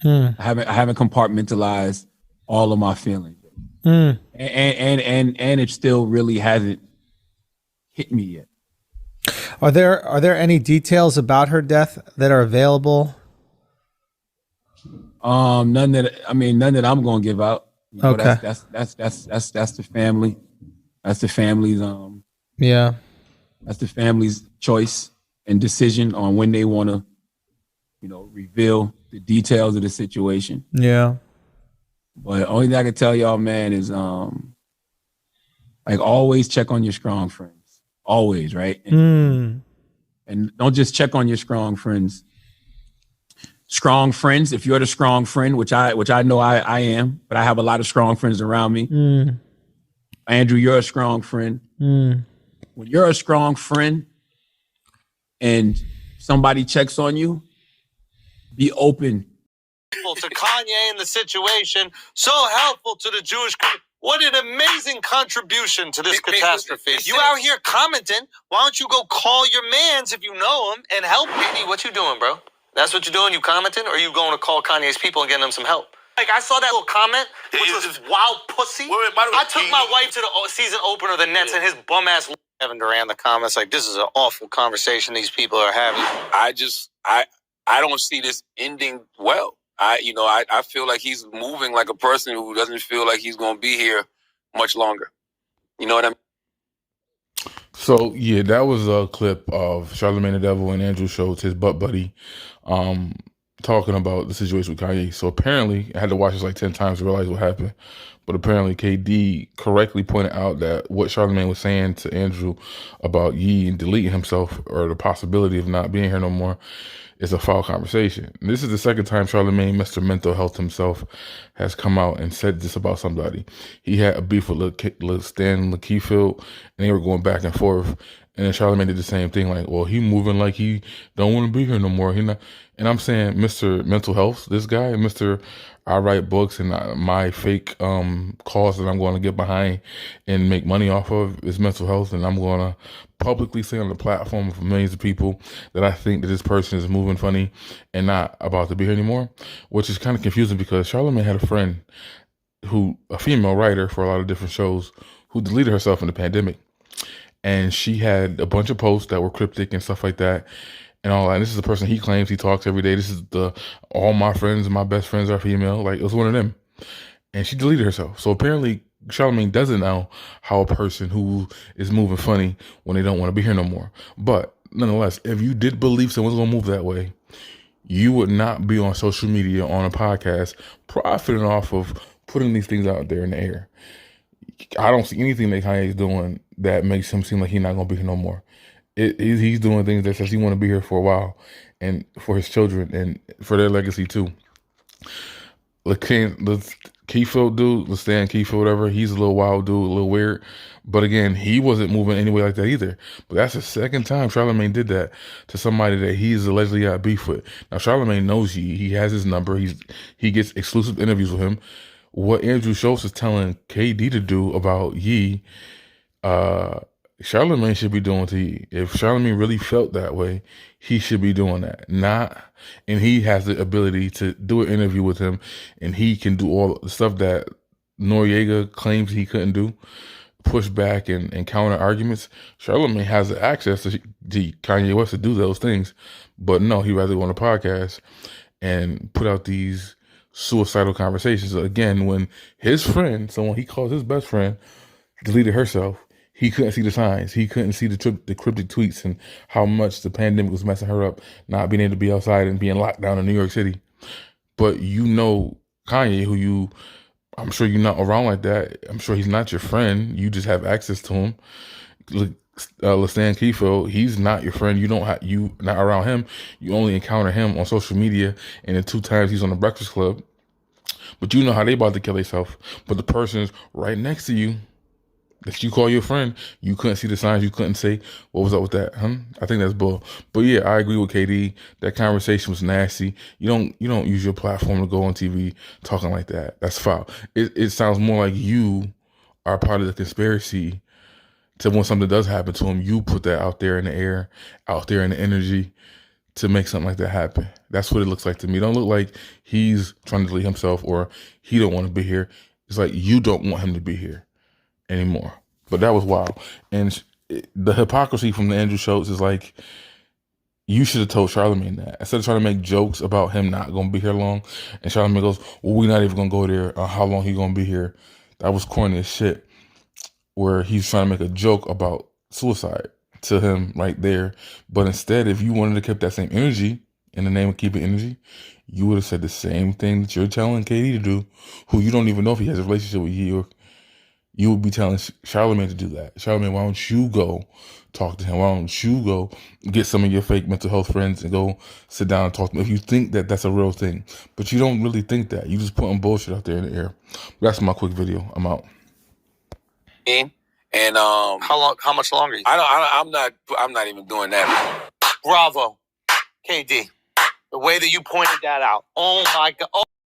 I haven't compartmentalized all of my feelings. And it still really hasn't hit me yet. Are there any details about her death that are available? None that I'm gonna give out. You know, Okay. That's the family. That's the family's Yeah. That's the family's choice and decision on when they want to, reveal the details of the situation. Yeah. But the only thing I can tell y'all, man, is always check on your strong friends. Always, right? And don't just check on your strong friends. Strong friends, if you're the strong friend, which I know I am, but I have a lot of strong friends around me. Andrew, you're a strong friend. When you're a strong friend and somebody checks on you, be open. To Kanye and the situation, so helpful to the Jewish community. What an amazing contribution to this catastrophe. You out here commenting, why don't you go call your mans if you know him and help me? What you doing, bro? That's what you're doing? You commenting? Or are you going to call Kanye's people and getting them some help? Like, I saw that little comment, which was wild pussy. I took my wife to the season opener of the Nets and his bum ass Kevin Durant in the comments. Like, this is an awful conversation these people are having. I don't see this ending well. I feel like he's moving like a person who doesn't feel like he's going to be here much longer. You know what I mean? So, yeah, that was a clip of Charlamagne the Devil and Andrew Schulz, his butt buddy, talking about the situation with Kanye. So apparently, I had to watch this like 10 times to realize what happened. But apparently, KD correctly pointed out that what Charlamagne was saying to Andrew about Ye and deleting himself, or the possibility of not being here no more, is a foul conversation. And this is the second time Charlamagne, Mr. Mental Health himself, has come out and said this about somebody. He had a beef with Stan Lakefield, and they were going back and forth. And then Charlamagne did the same thing, like, well, he moving like he don't want to be here no more. He not. And I'm saying, Mr. Mental Health, this guy, Mr. I write books and my fake cause that I'm going to get behind and make money off of is mental health. And I'm going to publicly say on the platform of millions of people that I think that this person is moving funny and not about to be here anymore, which is kind of confusing because Charlamagne had a friend a female writer for a lot of different shows, who deleted herself in the pandemic. And she had a bunch of posts that were cryptic and stuff like that. And all that. And this is the person he claims he talks every day. This is all my friends and my best friends are female. Like, it was one of them. And she deleted herself. So apparently Charlamagne doesn't know how a person who is moving funny when they don't want to be here no more. But nonetheless, if you did believe someone's going to move that way, you would not be on social media, on a podcast, profiting off of putting these things out there in the air. I don't see anything that Kanye's doing that makes him seem like he's not going to be here no more. He's doing things that says he want to be here for a while, and for his children and for their legacy too. The Keyfield dude, the Stan Keyfield, whatever, he's a little wild dude, a little weird. But again, he wasn't moving anyway like that either. But that's the second time Charlamagne did that to somebody that he's allegedly got beef with. Now, Charlamagne knows he has his number. He gets exclusive interviews with him. What Andrew Schulz is telling KD to do about Ye, Charlamagne should be doing to Ye. If Charlamagne really felt that way, he should be doing that. And he has the ability to do an interview with him, and he can do all the stuff that Noriega claims he couldn't do, push back and counter arguments. Charlamagne has the access to Kanye West to do those things, but no, he'd rather go on a podcast and put out these suicidal conversations. Again, when his friend, someone he calls his best friend, deleted herself, he couldn't see the signs. He couldn't see the cryptic tweets and how much the pandemic was messing her up, not being able to be outside and being locked down in New York City. But you know Kanye, I'm sure you're not around like that. I'm sure he's not your friend. You just have access to him. Stan Keyfield, he's not your friend. You not around him. You only encounter him on social media, and the 2 times he's on the Breakfast Club. But you know how they about to kill themselves. But the person's right next to you that you call your friend, you couldn't see the signs. You couldn't say, what was up with that? I think that's bull. But yeah, I agree with KD. That conversation was nasty. You don't use your platform to go on TV talking like that. That's foul. It sounds more like you are part of the conspiracy to, when something does happen to him, you put that out there in the air, out there in the energy to make something like that happen. That's what it looks like to me. It don't look like he's trying to delete himself or he don't want to be here. It's like you don't want him to be here anymore. But that was wild. And the hypocrisy from the Andrew Schulz is like, you should have told Charlamagne that. Instead of trying to make jokes about him not going to be here long. And Charlamagne goes, well, we're not even going to go there. How long he going to be here? That was corny as shit. Where he's trying to make a joke about suicide to him right there. But instead, if you wanted to keep that same energy, in the name of keeping energy, you would have said the same thing that you're telling KD to do, who you don't even know if he has a relationship with you. You would be telling Charlamagne to do that. Charlamagne, why don't you go talk to him? Why don't you go get some of your fake mental health friends and go sit down and talk to them if you think that that's a real thing. But you don't really think that. You just putting bullshit out there in the air. That's my quick video. I'm out. And How much longer? I'm not even doing that. Bravo, KD. The way that you pointed that out. Oh my God. Oh.